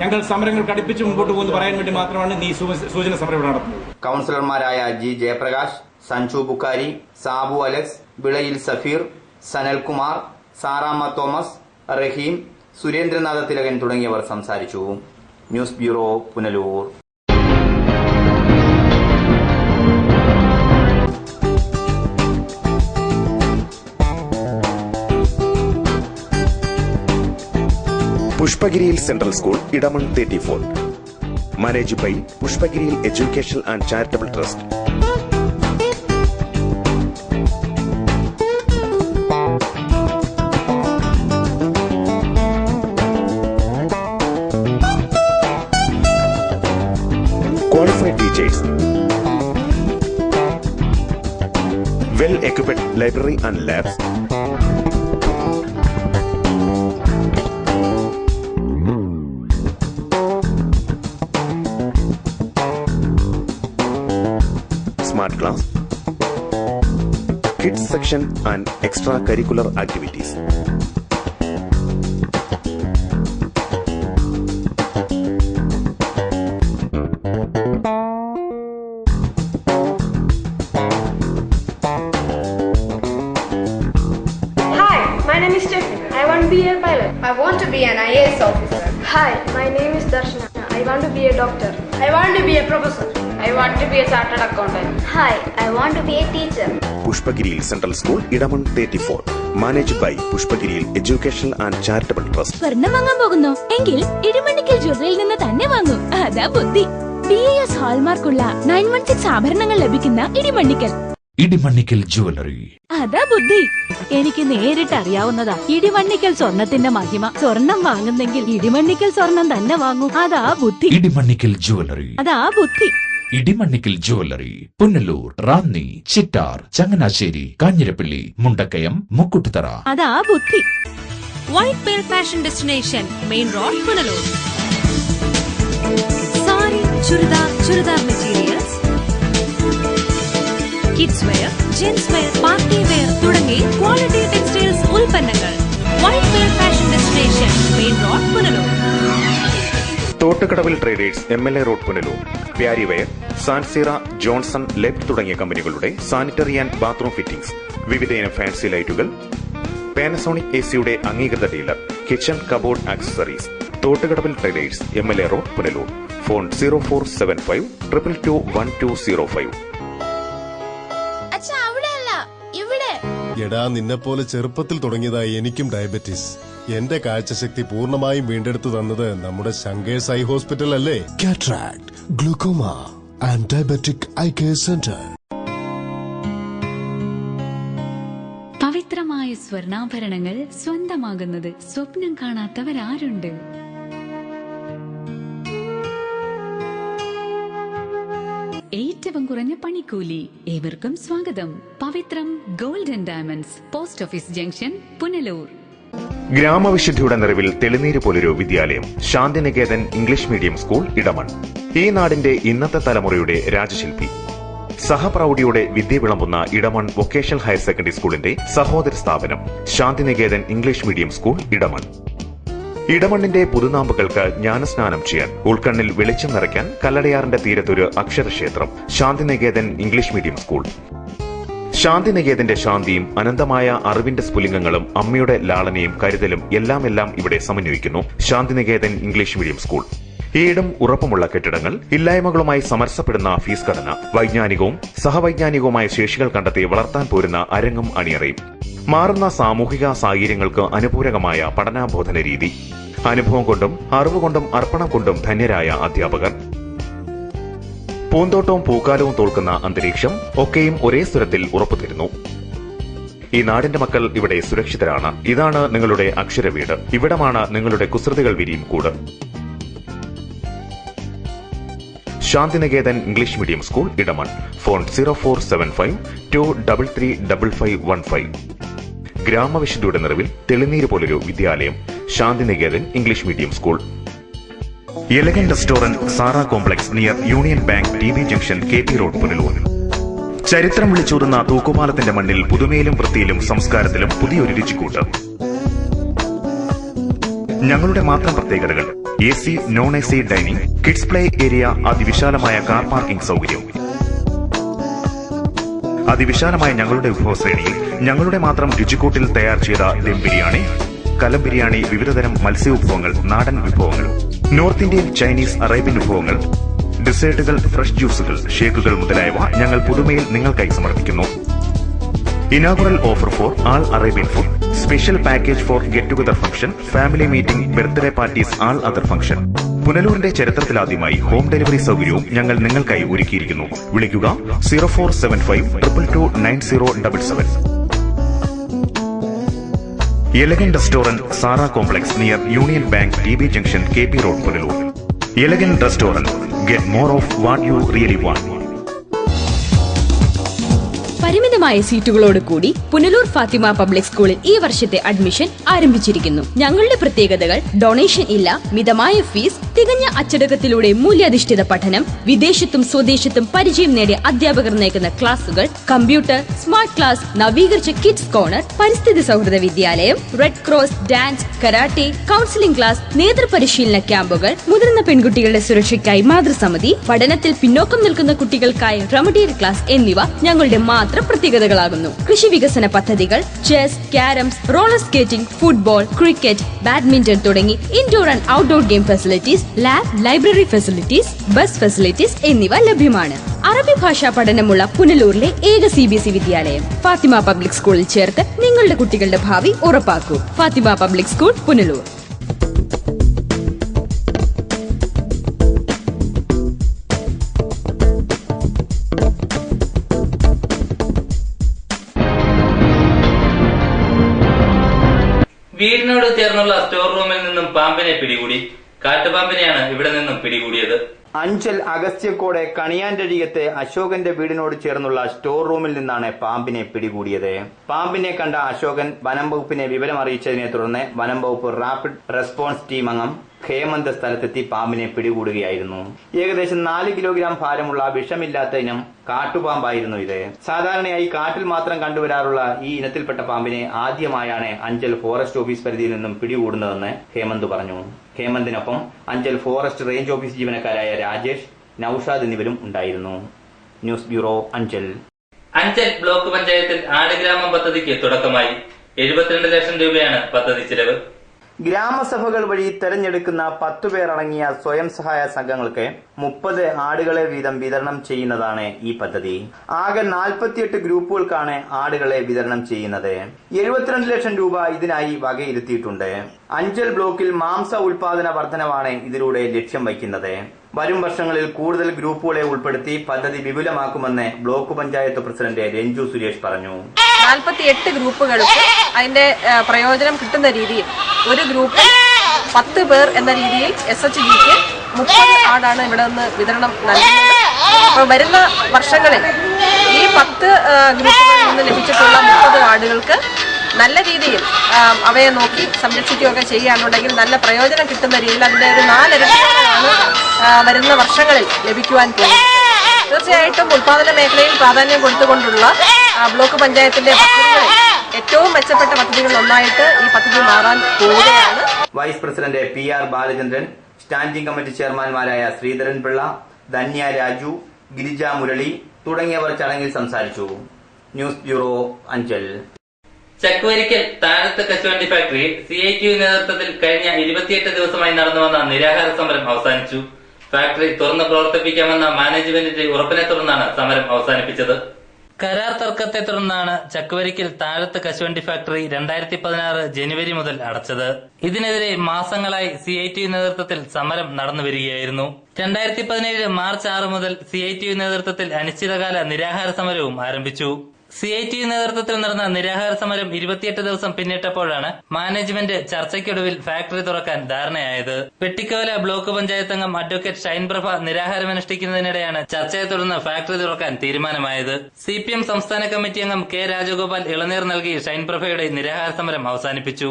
ഞങ്ങൾ സമരങ്ങൾ കടുപ്പിച്ച് മുമ്പോട്ട് പോകുമെന്ന് പറയാൻ വേണ്ടി മാത്രമാണ് ഈ സൂചന സമരം നടത്തുന്നത്. കൌൺസിലർമാരായ G. Jayaprakash, Sanju Bukhari, Sabu Alex, Vilayil Safeer, Sanalkumar, Saramma Thomas, Rahim, Surendranatha Thilakan തുടങ്ങിയവർ സംസാരിച്ചു. News bureau, Punalur. പുഷ്പഗിരിയിൽ central school Edamon 34 manage by പുഷ്പഗിരിയിൽ education and charitable trust. Qualified teachers, well-equipped library and labs, smart class, kids section and extracurricular activities. I want to be a pilot. I want to be an IAS officer. Hi, my name is Darshana. I want to be a doctor. I want to be a professor. I want to be a chartered accountant. Hi, I want to be a teacher. പുഷ്പഗിരിയിൽ central school Edamon 34 manage by പുഷ്പഗിരിയിൽ education and charitable trust. സ്വർണ്ണം വാങ്ങാൻ പോകുന്നു എങ്കിൽ ഇടിമണ്ണിക്കൽ ജ്വല്ലറിയിൽ നിന്ന് തന്നെ വാങ്ങൂ. അതാ ബുദ്ധി. BIS ഹാൾമാർക്കുള്ള 916 ആഭരണങ്ങൾ ലഭിക്കുന്ന ഇടിമണ്ണിക്കൽ ജ്വല്ലറി. അതാ ബുദ്ധി. എനിക്ക് നേരിട്ട് അറിയാവുന്നതാ ഇടിമണ്ണിക്കൽ സ്വർണത്തിന്റെ മഹിമ. സ്വർണം വാങ്ങുന്നെങ്കിൽ ഇടിമണ്ണിക്കൽ സ്വർണം തന്നെ വാങ്ങൂ. അതാ ബുദ്ധി. ഇടിമണ്ണിക്കൽ ജ്വല്ലറി. അതാ ബുദ്ധി. ഇടിമണ്ണിക്കൽ ജ്വല്ലറി, പുനലൂർ, റാന്നി, ചിറ്റാർ, ചങ്ങനാശ്ശേരി, കാഞ്ഞിരപ്പള്ളി, മുണ്ടക്കയം, മുക്കുട്ടുതറ. അതാ ബുദ്ധി. White pearl fashion destination, main road, Punalur. Sari, churidar materials, kids wear, gents wear, party wear തുടങ്ങി ക്വാളിറ്റി ടെക്സ്റ്റൈൽസ് ഉൽപ്പന്നങ്ങൾ. White pearl fashion destination, main road, Punalur. തോട്ടുകടവിൽ traders, MLA road, Punalur. Parryware, സാൻസീറ, ജോൺസൺ, ലെബ് തുടങ്ങിയ കമ്പനികളുടെ സാനിറ്ററി ആൻഡ് ബാത്റൂം ഫിറ്റിംഗ്സ്, വിവിധയിനം ഫാൻസി ലൈറ്റുകൾ, Panasonic AC-യുടെ അംഗീകൃത dealer. Kitchen cupboard accessories. തോട്ടുകടവിൽ traders, MLA road, Punalur. Phone 0475 222 1205. എടാ, നിന്നെപ്പോലെ ചെറുപ്പത്തിൽ തുടങ്ങിയതായി എനിക്കും ഡയബറ്റീസ്. എന്റെ കാഴ്ചശക്തി പൂർണ്ണമായും വീണ്ടെടുത്തു തന്നത് നമ്മുടെ ശങ്കേഴ്സ് ഐ ഹോസ്പിറ്റൽ അല്ലേ? Cataract, glaucoma and diabetic eye care centre. പവിത്രമായ സ്വർണ്ണാഭരണങ്ങൾ സ്വന്തമാകുന്നത് സ്വപ്നം കാണാത്തവരാരുണ്ട്? ഏറ്റവും കുറഞ്ഞ പണിക്കൂലി. ഏവർക്കും സ്വാഗതം. Pavithram gold and diamonds, post office junction, Punalur. ഗ്രാമവിശുദ്ധിയുടെ നിറവിൽ തെളിനീര് പോലൊരു വിദ്യാലയം. Shantiniketan English medium school, Edamon. ഈ നാടിന്റെ ഇന്നത്തെ തലമുറയുടെ രാജശില്പി. സഹപ്രൗഢിയോടെ വിദ്യ വിളമ്പുന്ന ഇടമൺ വൊക്കേഷണൽ ഹയർ സെക്കൻഡറി സ്കൂളിന്റെ സഹോദര സ്ഥാപനം Shantiniketan English medium school, Edamon. ഇടമണ്ണിന്റെ പുതുനാമ്പുകൾക്ക് ജ്ഞാനസ്നാനം ചെയ്യാൻ, ഉൾക്കണ്ണിൽ വെളിച്ചം നിറയ്ക്കാൻ കല്ലടയാറിന്റെ തീരത്തൊരു അക്ഷരക്ഷേത്രം ശാന്തിനികേതൻ ഇംഗ്ലീഷ് മീഡിയം സ്കൂൾ. ശാന്തിനികേതന്റെ ശാന്തിയും അനന്തമായ അറിവിന്റെ സ്ഫുലിംഗങ്ങളും അമ്മയുടെ ലാളനയും കരുതലും എല്ലാം ഇവിടെ സമന്വയിക്കുന്നു ശാന്തിനികേതൻ ഇംഗ്ലീഷ് മീഡിയം സ്കൂൾ. ഈടും ഉറപ്പുമുള്ള കെട്ടിടങ്ങൾ, ഇല്ലായ്മകളുമായി സമരസപ്പെടുന്ന ഫീസ് ഘടന, വൈജ്ഞാനികവും സഹവൈജ്ഞാനികവുമായ ശേഷികൾ കണ്ടെത്തി വളർത്താൻ പോരുന്ന അരങ്ങും അണിയറയും, മാറുന്ന സാമൂഹിക സാഹചര്യങ്ങൾക്ക് അനുപൂരകമായ പഠനാബോധന രീതി, അനുഭവം കൊണ്ടും അറിവുകൊണ്ടും അർപ്പണം കൊണ്ടും ധന്യരായ അധ്യാപകർ, പൂന്തോട്ടവും പൂക്കാലവും തോൽക്കുന്ന അന്തരീക്ഷം ഒക്കെയും ഒരേ സ്വരത്തിൽ ഉറപ്പുതരുന്നു. ഈ നാടിന്റെ മക്കൾ ഇവിടെ സുരക്ഷിതരാണ്. ഇതാണ് നിങ്ങളുടെ അക്ഷരവീട്. ഇവിടമാണ് നിങ്ങളുടെ കുസൃതികൾ വിരിയും കൂട്. Shantiniketan English medium school, Edamon. Phone 0475 233 5515. ഗ്രാമവിശുദ്ധിയുടെ നിറവിൽ തെളിനീര് പോലൊരു വിദ്യാലയം Shantiniketan English medium school. Elegant restaurant, Sara complex, near Union Bank, TB junction, KP road, Punalur. ചരിത്രം വിളിച്ചൂറുന്ന തൂക്കുപാലത്തിന്റെ മണ്ണിൽ പുതുമയിലും വൃത്തിയിലും സംസ്കാരത്തിലും പുതിയൊരു രുചിക്കൂട്ട്. ഞങ്ങളുടെ മാത്രം പ്രത്യേകതകൾ: AC, non AC dining, kids play area, അതിവിശാലമായ കാർ പാർക്കിംഗ് സൗകര്യം. അതിവിശാലമായ ഞങ്ങളുടെ വിഭവശ്രേണിയിൽ ഞങ്ങളുടെ മാത്രം രുചിക്കൂട്ടിൽ തയ്യാർ ചെയ്ത ദം ബിരിയാണി, കലം ബിരിയാണി, വിവിധതരം മത്സ്യവിഭവങ്ങൾ, നാടൻ വിഭവങ്ങൾ, നോർത്ത് ഇന്ത്യൻ, ചൈനീസ്, അറേബ്യൻ വിഭവങ്ങൾ, ഡെസേർട്ടുകൾ, ഫ്രഷ് ജ്യൂസുകൾ, ഷേക്കുകൾ മുതലായവ ഞങ്ങൾ പുതുമയിൽ നിങ്ങൾക്കായി സമർപ്പിക്കുന്നു. Inaugural offer for all Arabian food, special package for get together function, family meeting, birthday parties, all other function. പുനലൂരിന്റെ ചരിത്രത്തിലാദ്യമായി ഹോം ഡെലിവറി സൗകര്യവും ഞങ്ങൾ നിങ്ങൾക്കായി ഒരുക്കിയിരിക്കുന്നു. വിളിക്കുക 0475 222 9077. Elegant restaurant, Sara complex, near Union Bank, TB junction, KP road, Punalur. Elegant restaurant. Get more of what you really want. പരിമിതമായ സീറ്റുകളോട് കൂടി പുനലൂർ ഫാത്തിമ പബ്ലിക് സ്കൂളിൽ ഈ വർഷത്തെ അഡ്മിഷൻ ആരംഭിച്ചിരിക്കുന്നു. ഞങ്ങളുടെ പ്രത്യേകതകൾ: ഡൊണേഷൻ ഇല്ല, മിതമായ ഫീസ്, തികഞ്ഞ അച്ചടക്കത്തിലൂടെ മൂല്യാധിഷ്ഠിത പഠനം, വിദേശത്തും സ്വദേശത്തും പരിചയം നേടിയ അധ്യാപകർ നയിക്കുന്ന ക്ലാസുകൾ, കമ്പ്യൂട്ടർ, സ്മാർട്ട് ക്ലാസ്, നവീകരിച്ച കിഡ്സ് കോർണർ, പരിസ്ഥിതി സൗഹൃദ വിദ്യാലയം, red cross, dance, karate, counselling class, നേതൃപരിശീലന ക്യാമ്പുകൾ, മുതിർന്ന പെൺകുട്ടികളുടെ സുരക്ഷയ്ക്കായി മാതൃസമിതി, പഠനത്തിൽ പിന്നോക്കം നിൽക്കുന്ന കുട്ടികൾക്കായി റെമഡിയൽ ക്ലാസ് എന്നിവ ഞങ്ങളുടെ മാത്രം പ്രത്യേകതകളാകുന്നു. കൃഷി വികസന പദ്ധതികൾ, chess, carroms, roller skating, football, cricket, badminton തുടങ്ങി indoor and outdoor game facilities, lab, library facilities, bus facilities എന്നിവ ലഭ്യമാണ്. അറബി ഭാഷാ പഠനമുള്ള പുനലൂരിലെ ഏക CBSE വിദ്യാലയം ഫാത്തിമ പബ്ലിക് സ്കൂളിൽ ചേർത്ത് നിങ്ങളുടെ കുട്ടികളുടെ ഭാവി ഉറപ്പാക്കൂ. Fatima public school, Punalur. വീടിനോട് ചേർന്നുള്ള സ്റ്റോർ റൂമിൽ നിന്നും പാമ്പിനെ പിടികൂടി. കാട്ടുപാമ്പിനെയാണ് ഇവിടെ നിന്നും പിടികൂടിയത്. അഞ്ചൽ അഗസ്ത്യക്കോട് കണിയാൻരഴിയത്തെ അശോകന്റെ വീടിനോട് ചേർന്നുള്ള സ്റ്റോർ റൂമിൽ നിന്നാണ് പാമ്പിനെ പിടികൂടിയത്. പാമ്പിനെ കണ്ട അശോകൻ വനം വകുപ്പിനെ വിവരം അറിയിച്ചതിനെ തുടർന്ന് വനം വകുപ്പ് റാപ്പിഡ് റെസ്പോൺസ് ടീം അംഗം ഹേമന്ത് സ്ഥലത്തെത്തി പാമ്പിനെ പിടികൂടുകയായിരുന്നു. ഏകദേശം 4 കിലോഗ്രാം ഭാരമുള്ള വിഷമില്ലാത്ത ഇനം കാട്ടുപാമ്പായിരുന്നു ഇത്. സാധാരണയായി കാട്ടിൽ മാത്രം കണ്ടുവരാറുള്ള ഈ ഇനത്തിൽപ്പെട്ട പാമ്പിനെ ആദ്യമായാണ് അഞ്ചൽ ഫോറസ്റ്റ് ഓഫീസ് പരിധിയിൽ നിന്നും പിടികൂടുന്നതെന്ന് ഹേമന്ത് പറഞ്ഞു. ഹേമന്തിനൊപ്പം അഞ്ചൽ ഫോറസ്റ്റ് റേഞ്ച് ഓഫീസ് ജീവനക്കാരായ രാജേഷ്, നൌഷാദ് എന്നിവരും ഉണ്ടായിരുന്നു. News bureau, Anchal. Anchal block പഞ്ചായത്തിൽ ആടുഗ്രാമം പദ്ധതിക്ക് തുടക്കമായി. 72 ലക്ഷം രൂപയാണ് പദ്ധതി ചിലവ്. ഗ്രാമസഭകൾ വഴി തെരഞ്ഞെടുക്കുന്ന 10 പേർ അടങ്ങിയ സ്വയം സഹായ സംഘങ്ങൾക്ക് 30 ആടുകളെ വീതം വിതരണം ചെയ്യുന്നതാണ് ഈ പദ്ധതി. ആകെ 48 ഗ്രൂപ്പുകൾക്കാണ് ആടുകളെ വിതരണം ചെയ്യുന്നത്. 72 ലക്ഷം രൂപ ഇതിനായി വകയിരുത്തിയിട്ടുണ്ട്. അഞ്ചൽ ബ്ലോക്കിൽ മാംസ ഉൽപാദന വർധനവാണ് ഇതിലൂടെ ലക്ഷ്യം വയ്ക്കുന്നത്. വരും വർഷങ്ങളിൽ കൂടുതൽ ഗ്രൂപ്പുകളെ ഉൾപ്പെടുത്തി പദ്ധതി വിപുലമാക്കുമെന്ന് ബ്ലോക്ക് പഞ്ചായത്ത് പ്രസിഡന്റ് രഞ്ജു സുരേഷ് പറഞ്ഞു. 48 ഗ്രൂപ്പുകൾക്ക് അതിന്റെ പ്രയോജനം കിട്ടുന്ന രീതിയിൽ ഒരു ഗ്രൂപ്പിൽ 10 പേർ എന്ന രീതിയിൽ SHGക്ക് 30 ആടാണ് ഇവിടെ നിന്ന് വിതരണം നൽകുന്നത്. അപ്പോൾ വരുന്ന വർഷങ്ങളിൽ ഈ 10 ഗ്രൂപ്പുകളിൽ നിന്ന് ലഭിച്ചിട്ടുള്ള 30 ആടുകൾക്ക് നല്ല രീതിയിൽ അവയെ നോക്കി സംരക്ഷിക്കുകയൊക്കെ ചെയ്യുകയാണെന്നുണ്ടെങ്കിൽ നല്ല പ്രയോജനം കിട്ടുന്ന രീതിയിൽ അതിൻ്റെ ഒരു 4 ഇരട്ടിയാണ് വരുന്ന വർഷങ്ങളിൽ ലഭിക്കുവാൻ പോകുന്നത്. തീർച്ചയായിട്ടും ഉൽപാദന മേഖലയിൽ പ്രാധാന്യം കൊടുത്തുകൊണ്ടുള്ള ബ്ലോക്ക് പഞ്ചായത്തിന്റെ പദ്ധതികളിൽ ഏറ്റവും മെച്ചപ്പെട്ട പദ്ധതികളിൽ ഒന്നായിട്ട് ഈ പദ്ധതി മാറാൻ പോവുകയാണ്. Vice president PR Balachandran, standing committee ചെയർമാൻമാരായ ശ്രീധരൻ പിള്ള, ധന്യ രാജു, ഗിരിജ മുരളി തുടങ്ങിയവർ ചടങ്ങിൽ സംസാരിച്ചു. News bureau, Anchal. ചക്കുവരിക്കൽ താഴത്ത് കശുവണ്ടി ഫാക്ടറിയിൽ CITU നേതൃത്വത്തിൽ കഴിഞ്ഞ 28 ദിവസമായി നടന്നുവന്ന നിരാഹാര സമരം അവസാനിച്ചു. ഫാക്ടറി തുറന്ന് പ്രവർത്തിപ്പിക്കാമെന്ന മാനേജ്മെന്റിന്റെ ഉറപ്പിനെ തുടർന്നാണ് സമരം അവസാനിപ്പിച്ചത്. കരാർ തർക്കത്തെ തുടർന്നാണ് ചക്കുവരിക്കൽ താഴത്ത് കശുവണ്ടി ഫാക്ടറി 2016 ജനുവരി മുതൽ അടച്ചത്. ഇതിനെതിരെ മാസങ്ങളായി CITU നേതൃത്വത്തിൽ സമരം നടന്നുവരികയായിരുന്നു. 2017 മാർച്ച് 6 മുതൽ CITU നേതൃത്വത്തിൽ അനിശ്ചിതകാല നിരാഹാര സമരവും ആരംഭിച്ചു. CITU നേതൃത്വത്തിൽ നടന്ന നിരാഹാര സമരം 28 ദിവസം പിന്നിട്ടപ്പോഴാണ് മാനേജ്മെന്റ് ചർച്ചയ്ക്കൊടുവിൽ ഫാക്ടറി തുറക്കാൻ ധാരണയായത്. വെട്ടിക്കവല ബ്ലോക്ക് പഞ്ചായത്ത് അംഗം അഡ്വക്കേറ്റ് ഷൈൻപ്രഭ നിരാഹാരമനുഷ്ഠിക്കുന്നതിനിടെയാണ് ചർച്ചയെ തുടർന്ന് ഫാക്ടറി തുറക്കാൻ തീരുമാനമായത്. CPM സംസ്ഥാന കമ്മിറ്റി അംഗം K രാജഗോപാൽ ഇളനീർ നൽകി ഷൈൻപ്രഭയുടെ നിരാഹാര സമരം അവസാനിപ്പിച്ചു.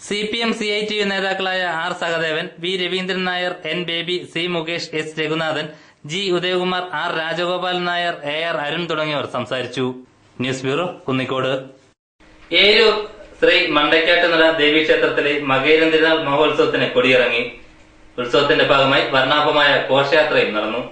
CPM CITU നേതാക്കളായ R Sahadevan, V Raveendran Nair, N Baby, C Mukesh, S Raghunathan, G Udayakumar, R Rajagopalan Nair, AR Arun തുടങ്ങിയവർ സംസാരിച്ചു. News bureau, Kunnicode. ഏരൂർ ശ്രീ മണ്ടക്കാട്ടുനട ദേവീക്ഷേത്രത്തിലെ മകയിരം തിരുനാൾ മഹോത്സവത്തിന് കൊടിയിറങ്ങി. ഉത്സവത്തിന്റെ ഭാഗമായി വർണ്ണാഭമായ ഘോഷയാത്രയും നടന്നു.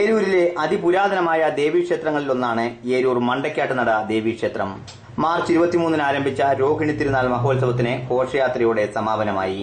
ഏരൂരിലെ അതിപുരാതനമായ ദേവീക്ഷേത്രങ്ങളിലൊന്നാണ് ഏരൂർ മണ്ടക്കാട്ടുനട ദേവീക്ഷേത്രം. മാർച്ച് 23 ആരംഭിച്ച രോഹിണി തിരുനാൾ മഹോത്സവത്തിന് ഘോഷയാത്രയോടെ സമാപനമായി.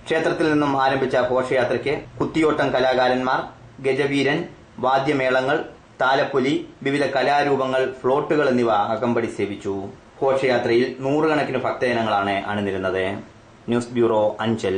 ക്ഷേത്രത്തിൽ നിന്നും ആരംഭിച്ച ഘോഷയാത്രയ്ക്ക് കുത്തിയോട്ടം കലാകാരന്മാർ, ഗജവീരൻ, വാദ്യമേളങ്ങൾ, താലപ്പൊലി, വിവിധ കലാരൂപങ്ങൾ, ഫ്ലോട്ടുകൾ എന്നിവ അകമ്പടി സേവിച്ചു. ഘോഷയാത്രയിൽ നൂറുകണക്കിന് ഭക്തജനങ്ങളാണ് അണിനിരുന്നത്. News bureau, Anchal.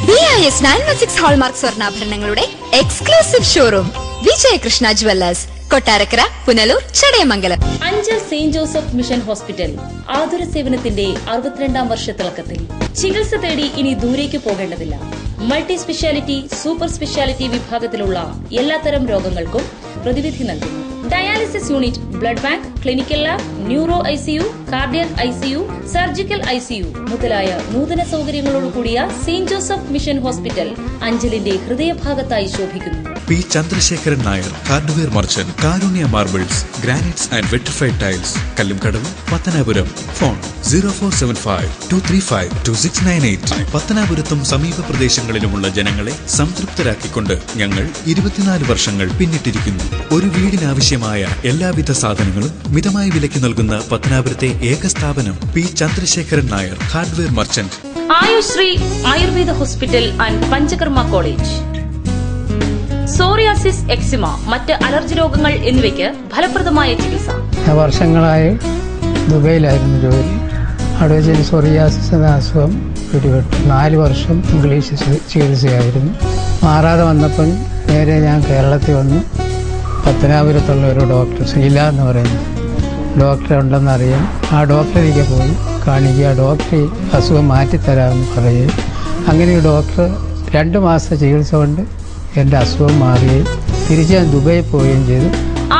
BIS 916 hallmark സ്വർണ്ണാഭരണങ്ങളുടെ exclusive showroom Vijayakrishna jewellers, Kottarakkara, Punalur, Chadayamangalam. Anchal saint Joseph mission hospital ആതുര സേവനത്തിന്റെ 62ാം വർഷത്തിളക്കത്തിൽ. ചികിത്സ തേടി ഇനി ദൂരേക്ക് പോകേണ്ടതില്ല. മൾട്ടി സ്പെഷ്യാലിറ്റി, സൂപ്പർ സ്പെഷ്യാലിറ്റി വിഭാഗത്തിലുള്ള എല്ലാത്തരം രോഗങ്ങൾക്കും പ്രതിവിധി നൽകുന്നു. Dialysis unit, blood bank, clinical lab, neuro ICU, cardiac ICU, surgical ICU മുതലായ നൂതന സൗകര്യങ്ങളോട് കൂടിയ സെയിന്റ് ജോസഫ് മിഷൻ ഹോസ്പിറ്റൽ അഞ്ചലിന്റെ ഹൃദയഭാഗത്തായി ശോഭിക്കുന്നു. P Chandrasekharan Nair, hardware merchant, Karunya marbles, granites and vitrified tiles, Kallumkadavu, Pathanapuram. Phone 0475-235-2698. പത്തനാപുരത്തും സമീപ പ്രദേശങ്ങളിലുമുള്ള ജനങ്ങളെ സംതൃപ്തരാക്കിക്കൊണ്ട് ഞങ്ങൾ 24 വർഷങ്ങൾ പിന്നിട്ടിരിക്കുന്നു. ഒരു വീടിനാവശ്യമായ എല്ലാവിധ സാധനങ്ങളും മിതമായ വിലയ്ക്ക് നൽകുന്ന പത്തനാപുരത്തെ ഏക സ്ഥാപനം P Chandrasekharan Nair, hardware merchant. Ayushree Ayurveda hospital and panchakarma college. Psoriasis, eczema, മറ്റ് അലർജി രോഗങ്ങൾ എന്നിവയ്ക്ക് ഫലപ്രദമായ ചികിത്സ. വർഷങ്ങളായി ദുബൈയിലായിരുന്നു ജോലി. അവിടെ വെച്ച് സോറിയാസിസ് എന്ന അസുഖം പിടിപെട്ടു. 4 വർഷം ഇംഗ്ലീഷ് ചികിത്സയായിരുന്നു. മാറാതെ വന്നപ്പോൾ നേരെ ഞാൻ കേരളത്തിൽ വന്നു. പത്തനാപുരത്തുള്ള ഒരു ഡോക്ടർ, ശ്രീല എന്ന് പറയുന്ന ഡോക്ടർ ഉണ്ടെന്നറിയാം. ആ ഡോക്ടറിലേക്ക് പോയി കാണിക്കുക. ഡോക്ടർ അസുഖം മാറ്റിത്തരാമെന്ന് പറയുകയും അങ്ങനെ ഡോക്ടർ 2 മാസത്തെ ചികിത്സ കൊണ്ട് എൻ്റെ അസുഖം മാറുകയും തിരിച്ച് ഞാൻ ദുബായി പോവുകയും ചെയ്തു.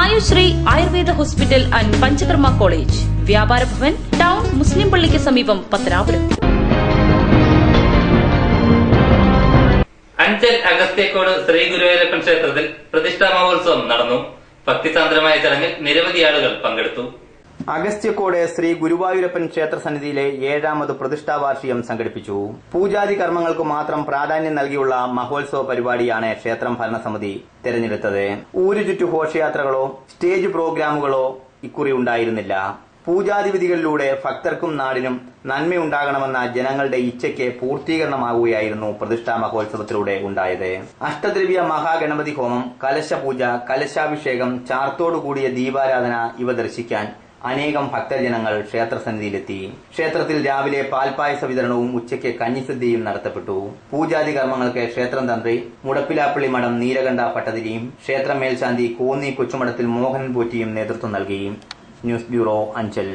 Ayushree Ayurveda hospital and panchakarma college, വ്യാപാര ഭവൻ, ടൗൺ മുസ്ലിം പള്ളിക്ക് സമീപം, പത്തനാപുരം. അഞ്ചൽ അഗസ്ത്യക്കോട് ശ്രീ ഗുരുവായൂരപ്പൻ ക്ഷേത്രത്തിൽ പ്രതിഷ്ഠാ മഹോത്സവം നടന്നു. ഭക്തിസാന്ദ്രമായ ചടങ്ങിൽ നിരവധി ആളുകൾ പങ്കെടുത്തു. അഗസ്ത്യക്കോട് ശ്രീ ഗുരുവായൂരപ്പൻ ക്ഷേത്ര സന്നിധിയിലെ 7ാമത് പ്രതിഷ്ഠാ വാർഷികം സംഘടിപ്പിച്ചു. പൂജാതി കർമ്മങ്ങൾക്ക് മാത്രം പ്രാധാന്യം നൽകിയുള്ള മഹോത്സവ പരിപാടിയാണ് ക്ഷേത്രം ഭരണസമിതി തെരഞ്ഞെടുത്തത്. ഊരുചുറ്റു ഘോഷയാത്രകളോ സ്റ്റേജ് പ്രോഗ്രാമുകളോ ഇക്കുറി ഉണ്ടായിരുന്നില്ല. പൂജാതി വിധികളിലൂടെ ഭക്തർക്കും നാടിനും നന്മയുണ്ടാകണമെന്ന ജനങ്ങളുടെ ഇച്ഛയ്ക്ക് പൂർത്തീകരണമാവുകയായിരുന്നു പ്രതിഷ്ഠാ മഹോത്സവത്തിലൂടെ ഉണ്ടായത്. അഷ്ടദ്രവ്യ മഹാഗണപതി ഹോമം, കലശപൂജ, കലശാഭിഷേകം, ചാർത്തോടുകൂടിയ ദീപാരാധന ഇവ ദർശിക്കാൻ അനേകം ഭക്തജനങ്ങൾ ക്ഷേത്രസന്നിധിയിലെത്തി. ക്ഷേത്രത്തിൽ രാവിലെ പാൽപായസ വിതരണവും ഉച്ചയ്ക്ക് കഞ്ഞിസദ്യയും നടത്തപ്പെട്ടു. പൂജാതി കർമ്മങ്ങൾക്ക് ക്ഷേത്രം തന്ത്രി മുടപ്പിലാപ്പള്ളി മഠം നീലകണ്ഠ ഭട്ടതിരിയും ക്ഷേത്ര മേൽശാന്തി കോന്നി കൊച്ചുമഠത്തിൽ മോഹനൻ പോറ്റിയും നേതൃത്വം നൽകി. News bureau, Anchal.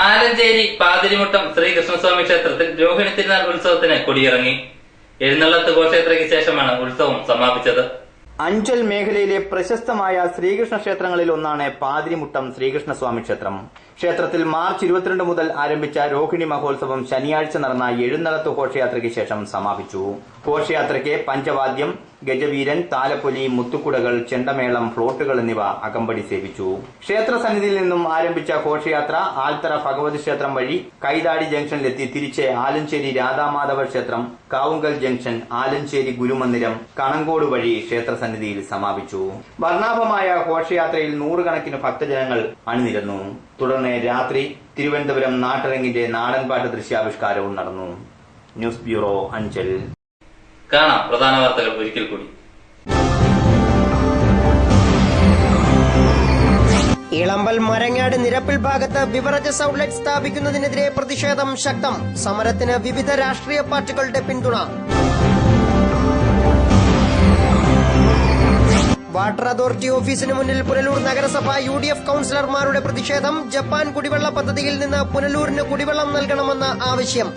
ആലഞ്ചേരി പാതിരിമുട്ടം ശ്രീകൃഷ്ണസ്വാമി ക്ഷേത്രത്തിൽ രോഹിണി തിരുനാൾ ഉത്സവത്തിന് കൊടിയിറങ്ങി. എഴുന്നള്ളത്ത് ഘോഷയാത്രയ്ക്ക് ശേഷമാണ് ഉത്സവം സമാപിച്ചത്. അഞ്ചൽ മേഖലയിലെ പ്രശസ്തമായ ശ്രീകൃഷ്ണ ക്ഷേത്രങ്ങളിൽ ഒന്നാണ് പാതിരിമുട്ടം ശ്രീകൃഷ്ണസ്വാമി ക്ഷേത്രം. ക്ഷേത്രത്തിൽ മാർച്ച് 22 മുതൽ ആരംഭിച്ച രോഹിണി മഹോത്സവം ശനിയാഴ്ച നടന്ന എഴുന്നള്ളത്ത് ഘോഷയാത്രയ്ക്ക് ശേഷം സമാപിച്ചു. ഘോഷയാത്രയ്ക്ക് പഞ്ചവാദ്യം, ഗജവീരൻ, താലപ്പൊലി, മുത്തുക്കുടകൾ, ചെണ്ടമേളം, ഫ്ലോട്ടുകൾ എന്നിവ അകമ്പടി സേവിച്ചു. ക്ഷേത്ര സന്നിധിയിൽ നിന്നും ആരംഭിച്ച ഘോഷയാത്ര ആൽത്തറ ഭഗവതി ക്ഷേത്രം വഴി കൈതാടി ജംഗ്ഷനിലെത്തി തിരിച്ച് ആലഞ്ചേരി രാധാമാധവ ക്ഷേത്രം, കാവുങ്കൽ ജംഗ്ഷൻ, ആലഞ്ചേരി ഗുരുമന്ദിരം, കണങ്കോട് വഴി ക്ഷേത്ര സന്നിധിയിൽ സമാപിച്ചു. വർണ്ണാഭമായ ഘോഷയാത്രയിൽ 100 കണക്കിന് ഭക്തജനങ്ങൾ അണിനിരന്നു. തുടർന്ന് രാത്രി തിരുവനന്തപുരം നാട്ടിറങ്ങിന്റെ നാടൻപാട്ട് ദൃശ്യാവിഷ്കാരവും നടന്നു. News bureau, Anchal. കാണാം പ്രധാന വാർത്തകൾ ഒരിക്കൽ കൂടി. ഇളമ്പൽ മരങ്ങാട് നിരപ്പിൽ ഭാഗത്ത് ബിവറേജസ് ഔട്ട്ലെറ്റ് സ്ഥാപിക്കുന്നതിനെതിരെ പ്രതിഷേധം ശക്തം. സമരത്തിന് വിവിധ രാഷ്ട്രീയ പാർട്ടികളുടെ പിന്തുണ. വാട്ടർ അതോറിറ്റി ഓഫീസിന് മുന്നിൽ പുനലൂർ നഗരസഭ UDF കൌൺസിലർമാരുടെ പ്രതിഷേധം. ജപ്പാൻ കുടിവെള്ള പദ്ധതിയിൽ നിന്ന് പുനലൂരിന് കുടിവെള്ളം നൽകണമെന്ന ആവശ്യം.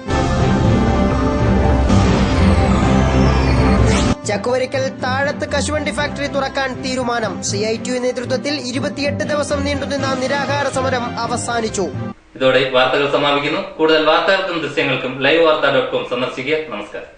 ചക്കുവരിക്കൽ താഴത്ത് കശുവണ്ടി ഫാക്ടറി തുറക്കാൻ തീരുമാനം. CITU നേതൃത്വത്തിൽ 28 ദിവസം നീണ്ടുനിന്ന നിരാഹാര സമരം അവസാനിച്ചു. ഇതോടെ വാർത്തകൾ സമാപിക്കുന്നു. കൂടുതൽ വാർത്തകൾക്കും ദൃശ്യങ്ങൾക്കും livevarta.com സന്ദർശിക്കുക. നമസ്കാരം.